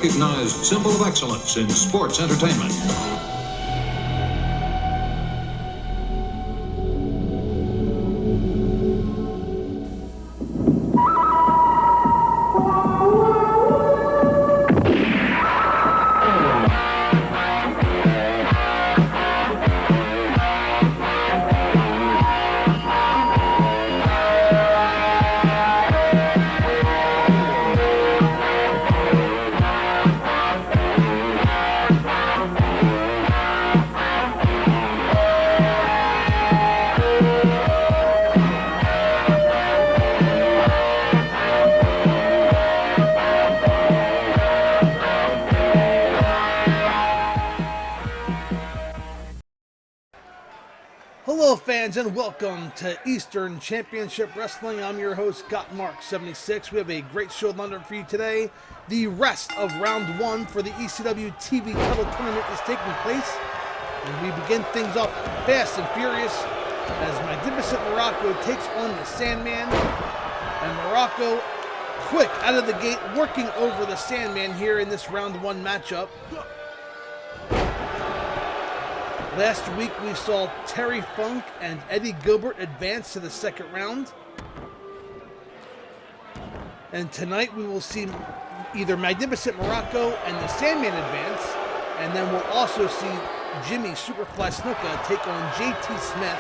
recognized symbol of excellence in sports entertainment. Hello fans and welcome to Eastern Championship Wrestling. I'm your host Gotmark76. We have a great show lined up for you today. The rest of round one for the ECW TV Title Tournament is taking place. And we begin things off fast and furious as Magnificent Muraco takes on the Sandman. And Muraco quick out of the gate working over the Sandman here in this round one matchup. Last week we saw Terry Funk and Eddie Gilbert advance to the second round. And tonight we will see either Magnificent Muraco and the Sandman advance, and then we'll also see Jimmy Superfly Snuka take on JT Smith.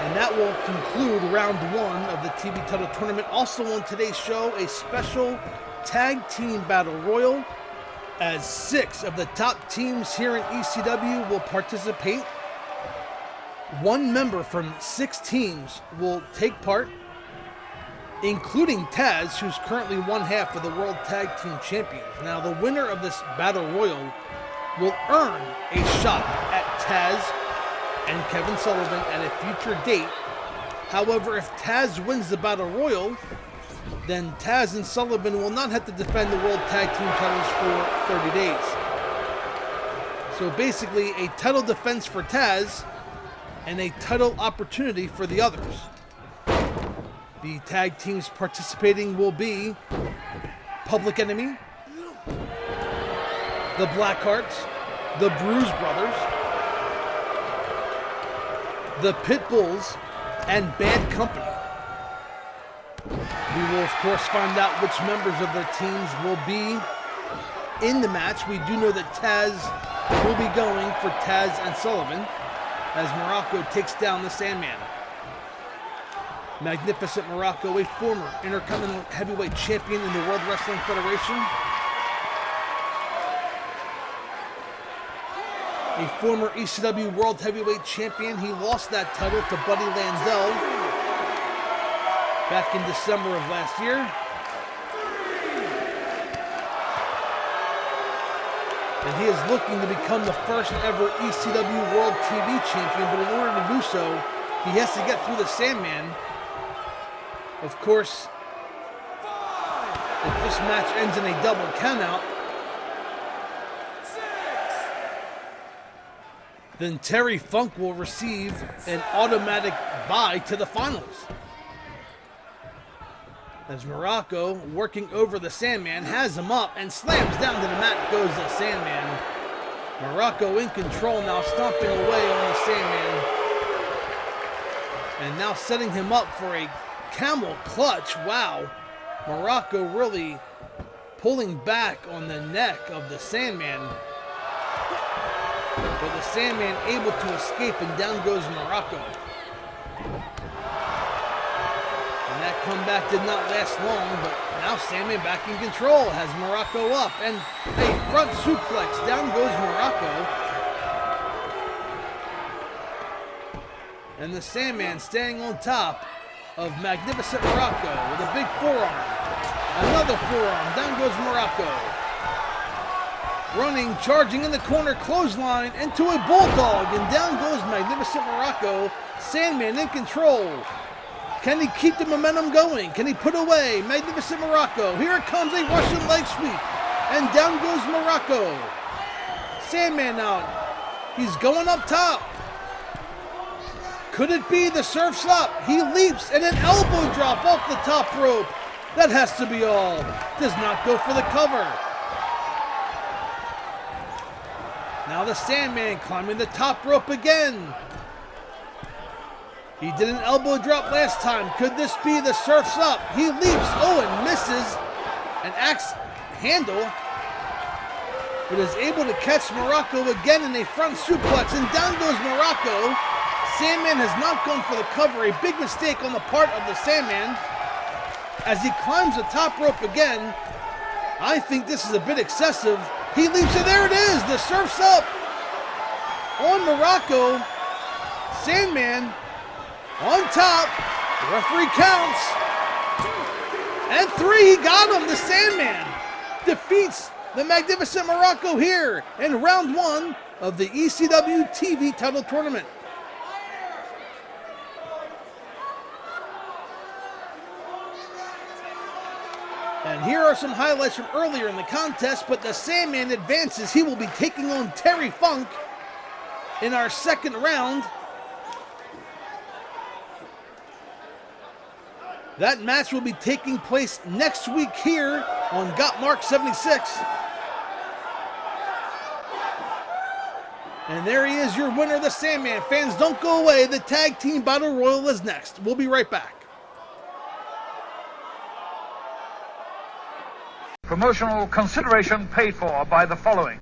And that will conclude round one of the TV Title Tournament. Also on today's show, a special tag team battle royal, as 6 of the top teams here in ECW will participate. One member from 6 teams will take part, including Taz, who's currently one half of the World Tag Team Champions. Now, the winner of this Battle Royal will earn a shot at Taz and Kevin Sullivan at a future date. However, if Taz wins the Battle Royal, then Taz and Sullivan will not have to defend the World Tag Team titles for 30 days. So basically, a title defense for Taz and a title opportunity for the others. The tag teams participating will be Public Enemy, the Blackhearts, the Bruise Brothers, the Pit Bulls, and Bad Company. We will, of course, find out which members of their teams will be in the match. We do know that Taz will be going for Taz and Sullivan as Muraco takes down the Sandman. Magnificent Muraco, a former Intercontinental Heavyweight Champion in the World Wrestling Federation. A former ECW World Heavyweight Champion. He lost that title to Buddy Landell back in December of last year. And he is looking to become the first ever ECW World TV Champion, but in order to do so, he has to get through the Sandman. Of course, if this match ends in a double countout, then Terry Funk will receive an automatic bye to the finals. As Muraco, working over the Sandman, has him up and slams down to the mat goes the Sandman. Muraco in control now, stomping away on the Sandman. And now setting him up for a camel clutch. Wow. Muraco really pulling back on the neck of the Sandman. But the Sandman able to escape, and down goes Muraco. And that comeback did not last long, but now Sandman back in control, has Muraco up, and a front suplex, down goes Muraco. And the Sandman staying on top of Magnificent Muraco with a big forearm. Another forearm, down goes Muraco. Running, charging in the corner, clothesline into a bulldog, and down goes Magnificent Muraco. Sandman in control. Can he keep the momentum going? Can he put away Magnificent Muraco? Here it comes, a Russian leg sweep. And down goes Muraco. Sandman out. He's going up top. Could it be the surf's up? He leaps and an elbow drop off the top rope. That has to be all. Does not go for the cover. Now the Sandman climbing the top rope again. He did an elbow drop last time. Could this be the Surf's Up? He leaps, and misses an axe handle, but is able to catch Muraco again in a front suplex, and down goes Muraco. Sandman has not gone for the cover, a big mistake on the part of the Sandman. As he climbs the top rope again, I think this is a bit excessive. He leaps, and there it is, the Surf's Up on Muraco. Sandman on top, the referee counts, and 3, he got him. The Sandman defeats the magnificent Muraco here in round 1 of the ECW TV Title Tournament. And here are some highlights from earlier in the contest, but the Sandman advances. He will be taking on Terry Funk in our second round. That match will be taking place next week here on Gotmark76. And there he is, your winner, the Sandman. Fans, don't go away. The Tag Team Battle Royal is next. We'll be right back. Promotional consideration paid for by the following.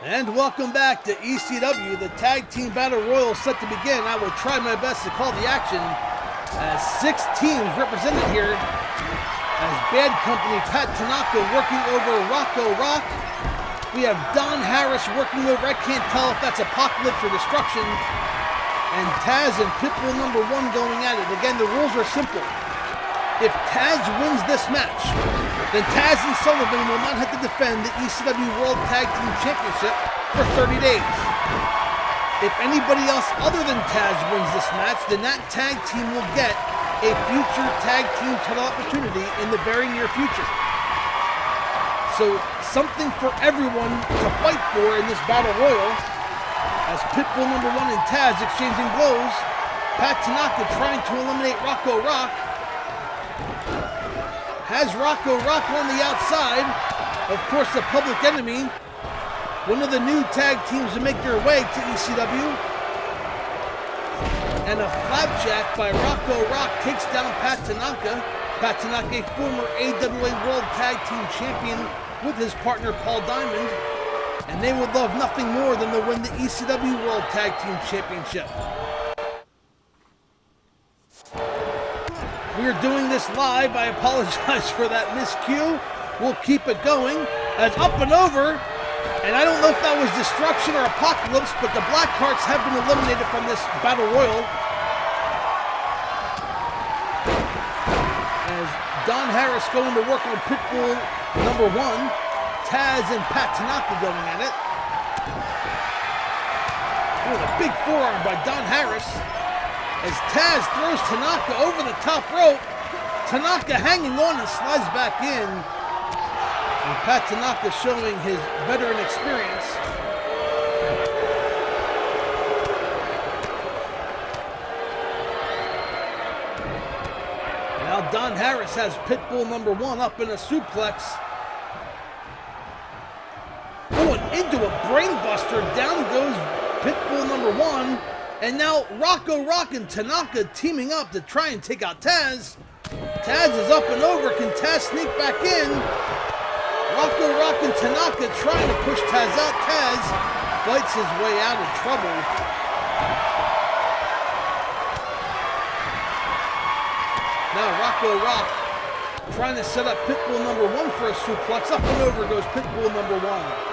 And welcome back to ECW. The Tag Team Battle Royal is set to begin. I will try my best to call the action as 6 teams represented here. As Bad Company, Pat Tanaka working over Rocco Rock. We have Don Harris working over, I can't tell if that's Apocalypse or Destruction. And Taz and Pitbull number 1 going at it. Again, the rules are simple. If Taz wins this match, then Taz and Sullivan will not have to defend the ECW World Tag Team Championship for 30 days. If anybody else other than Taz wins this match, then that tag team will get a future tag team title opportunity in the very near future. So something for everyone to fight for in this Battle Royal, as Pitbull number 1 and Taz exchanging blows. Pat Tanaka trying to eliminate Rocco Rock. Has Rocco Rock on the outside. Of course, the Public Enemy, one of the new tag teams to make their way to ECW. And a flapjack by Rocco Rock takes down Pat Tanaka. Pat Tanaka, a former AWA World Tag Team Champion with his partner Paul Diamond. And they would love nothing more than to win the ECW World Tag Team Championship. We are doing this live. I apologize for that miscue. We'll keep it going as up and over. And I don't know if that was Destruction or Apocalypse, but the Blackhearts have been eliminated from this Battle Royal. As Don Harris going to work on Pitbull number 1. Taz and Pat Tanaka going at it. A big forearm by Don Harris. As Taz throws Tanaka over the top rope. Tanaka hanging on and slides back in. And Pat Tanaka showing his veteran experience. Now Don Harris has Pitbull number 1 up in a suplex. Oh, and into a brainbuster. Down goes Pitbull number 1. And now Rocco Rock and Tanaka teaming up to try and take out Taz. Taz is up and over. Can Taz sneak back in? Rocco Rock and Tanaka trying to push Taz out. Taz fights his way out of trouble. Now Rocco Rock trying to set up Pitbull number 1 for a suplex. Up and over goes Pitbull number 1.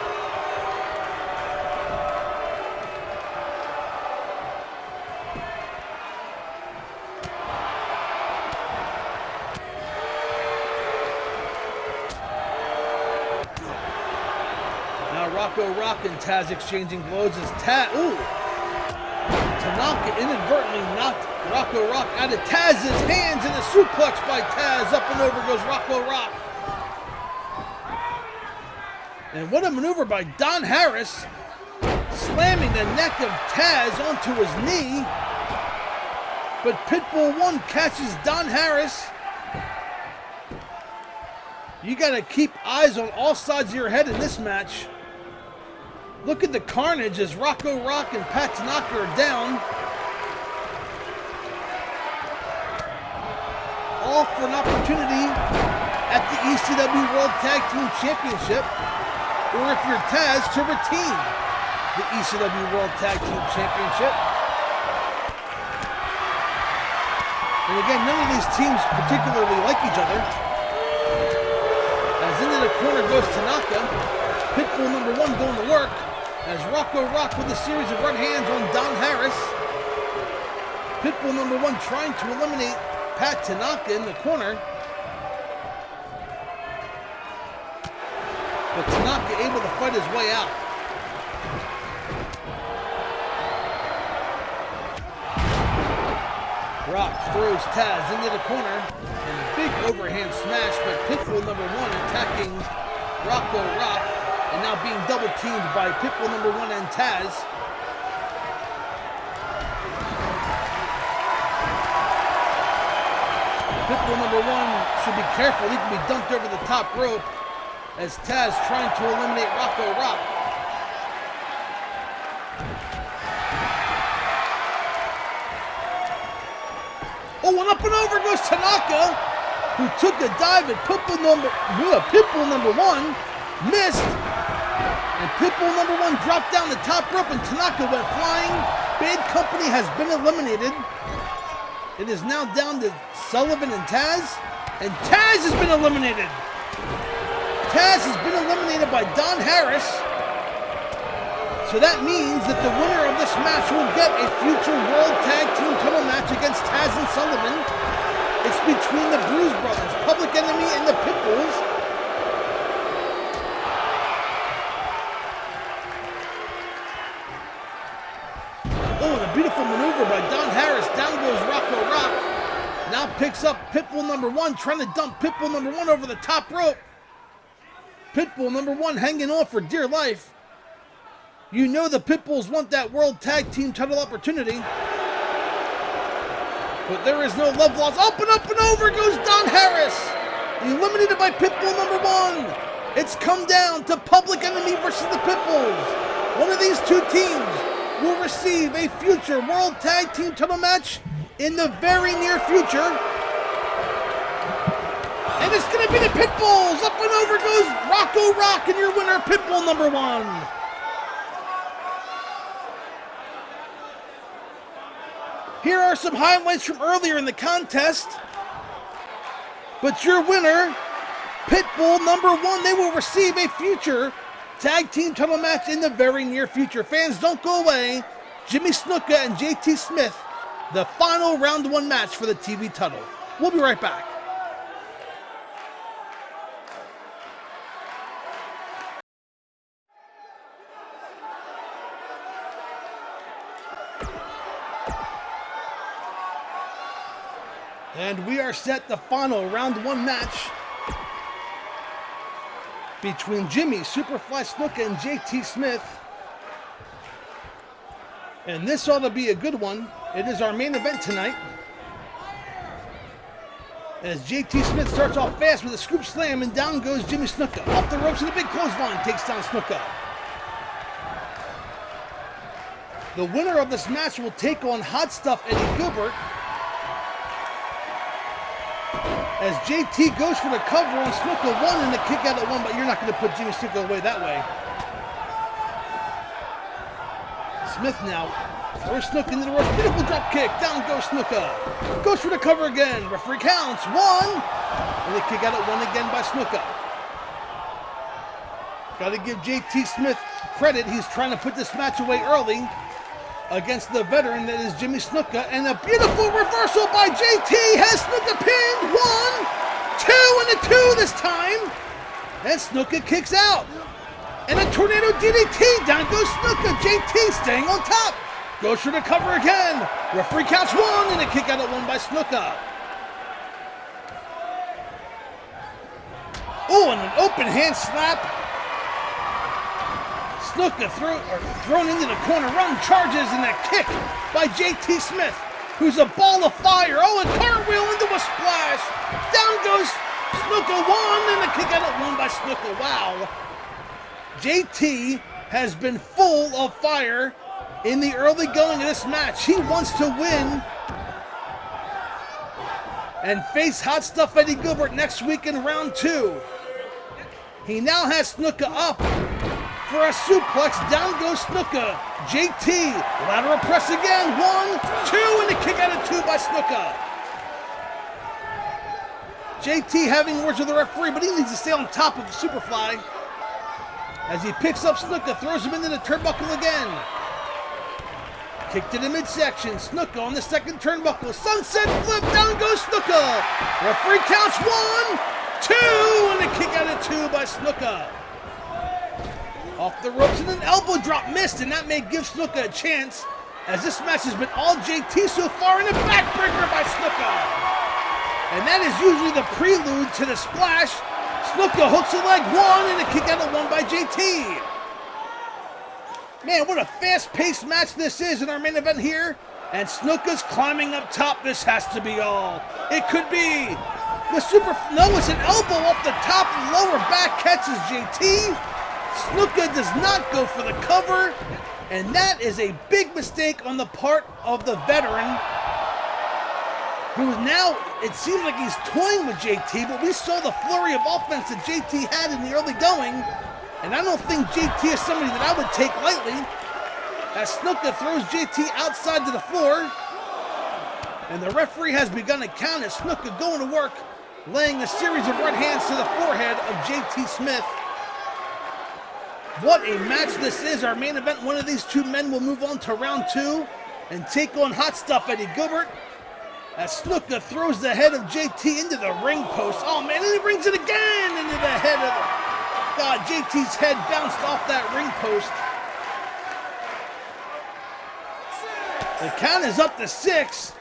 Rocco Rock and Taz exchanging blows as Tanaka inadvertently knocked Rocco Rock out of Taz's hands, and a suplex by Taz. Up and over goes Rocco Rock. And what a maneuver by Don Harris, slamming the neck of Taz onto his knee. But Pitbull 1 catches Don Harris. You got to keep eyes on all sides of your head in this match. Look at the carnage as Rocco Rock and Pat Tanaka are down. All for an opportunity at the ECW World Tag Team Championship, or if you're Taz, to retain the ECW World Tag Team Championship. And again, none of these teams particularly like each other. As into the corner goes Tanaka. Pitbull number 1 going to work as Rocco Rock with a series of right hands on Don Harris. Pitbull number 1 trying to eliminate Pat Tanaka in the corner. But Tanaka able to fight his way out. Rock throws Taz into the corner. And a big overhand smash by Pitbull number 1 attacking Rocco Rock. And now being double teamed by Pitbull number 1 and Taz. Pitbull number 1 should be careful. He can be dunked over the top rope as Taz trying to eliminate Rocco Rock. Oh, and up and over goes Tanaka, who took a dive at Pitbull number 1, missed, and Pitbull number 1 dropped down the top rope and Tanaka went flying. Bad Company has been eliminated. It is now down to Sullivan and Taz Taz has been eliminated. Taz has been eliminated by Don Harris. So that means that the winner of this match will get a future World Tag Team Title match against Taz and Sullivan. It's between the Bruise Brothers, Public Enemy, and the Pitbulls. Oh, and a beautiful maneuver by Don Harris. Down goes Rocco Rock. Now picks up Pitbull number 1, trying to dump Pitbull number 1 over the top rope. Pitbull number 1 hanging on for dear life. You know the Pitbulls want that World Tag Team Title opportunity. But there is no love lost. Up and over goes Don Harris. Eliminated by Pitbull number 1. It's come down to Public Enemy versus the Pitbulls. One of these two teams will receive a future World Tag Team Title match in the very near future. And it's going to be the Pitbulls. Up and over goes Rocco Rock and your winner, Pitbull number 1. Here are some highlights from earlier in the contest. But your winner, Pitbull number 1, they will receive a future tag team title match in the very near future. Fans, don't go away. Jimmy Snuka and JT Smith, the final round 1 match for the TV title. We'll be right back. And we are set the final round 1 match between Jimmy Superfly Snuka and JT Smith. And this ought to be a good one. It is our main event tonight. As JT Smith starts off fast with a scoop slam, and down goes Jimmy Snuka. Off the ropes with a big clothesline, takes down Snuka. The winner of this match will take on Hot Stuff Eddie Gilbert. As JT goes for the cover on Snuka 1 and the kick out at 1, but you're not going to put Jimmy Snuka away that way. Smith now throws Snuka into the ropes. Beautiful drop kick. Down goes Snuka. Goes for the cover again. Referee counts 1. And the kick out at 1 again by Snuka. Got to give JT Smith credit. He's trying to put this match away early against the veteran that is Jimmy Snuka, and a beautiful reversal by JT has Snuka pinned. 1, 2, and a 2 this time. And Snuka kicks out. And a tornado DDT. Down goes Snuka. JT staying on top. Goes for the cover again. Referee counts 1, and a kick out at 1 by Snuka. Oh, and an open hand slap Snuka thrown into the corner, run charges, and a kick by JT Smith, who's a ball of fire. Oh, a cartwheel into a splash. Down goes Snuka, one, and a kick out at one by Snuka. Wow. JT has been full of fire in the early going of this match. He wants to win and face Hot Stuff Eddie Gilbert next week in round 2. He now has Snuka up for a suplex. Down goes Snuka. JT, lateral press again. 1, 2, and a kick out at 2 by Snuka. JT having words with the referee, but he needs to stay on top of Superfly. As he picks up Snuka, throws him into the turnbuckle again. Kick to the midsection. Snuka on the second turnbuckle. Sunset flip. Down goes Snuka. Referee counts 1, 2, and a kick out at 2 by Snuka. Off the ropes and an elbow drop missed, and that may give Snuka a chance, as this match has been all JT so far, and a backbreaker by Snuka. And that is usually the prelude to the splash. Snuka hooks a leg, 1, and a kick out at 1 by JT. Man, what a fast-paced match this is in our main event here. And Snuka's climbing up top. This has to be all. It could be. No, it's an elbow up the top. Lower back catches JT. Snuka does not go for the cover. And that is a big mistake on the part of the veteran, who now, it seems like he's toying with JT, but we saw the flurry of offense that JT had in the early going. And I don't think JT is somebody that I would take lightly, as Snuka throws JT outside to the floor. And the referee has begun to count as Snuka going to work, laying a series of right hands to the forehead of JT Smith. What a match this is. Our main event, one of these two men will move on to round 2 and take on Hot Stuff Eddie Gilbert, as Snuka throws the head of JT into the ring post. Oh man, and he brings it again into the head of the... God, JT's head bounced off that ring post. The count is up to 6.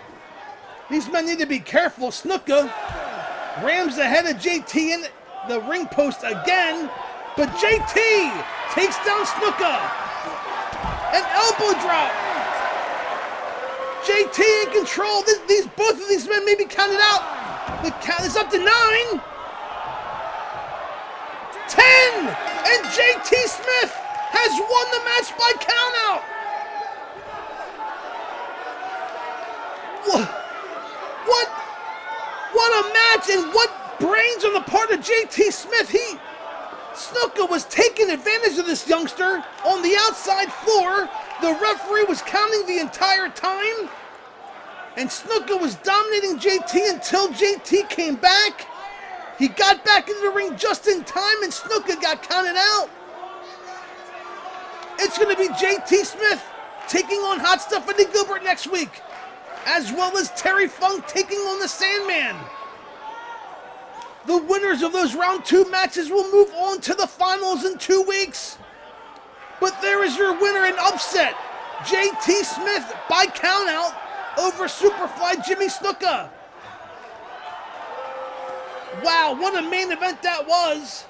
These men need to be careful. Snuka rams the head of JT in the ring post again, but JT takes down Snuka. An elbow drop. JT in control. Both of these men may be counted out. The count is up to 9. 10! And JT Smith has won the match by countout! What a match, and what brains on the part of JT Smith. Snuka was taking advantage of this youngster on the outside floor. The referee was counting the entire time, and Snuka was dominating JT until JT came back. He got back into the ring just in time, and Snuka got counted out. It's going to be JT Smith taking on Hot Stuff Eddie Gilbert next week, as well as Terry Funk taking on the Sandman. The winners of those round 2 matches will move on to the finals in 2 weeks. But there is your winner in upset, JT Smith by countout over Superfly Jimmy Snuka. Wow, what a main event that was.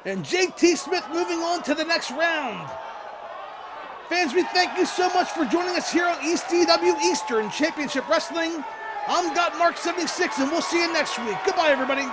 And JT Smith moving on to the next round. Fans, we thank you so much for joining us here on ECW Eastern Championship Wrestling. I'm Gotmark76, and we'll see you next week. Goodbye, everybody.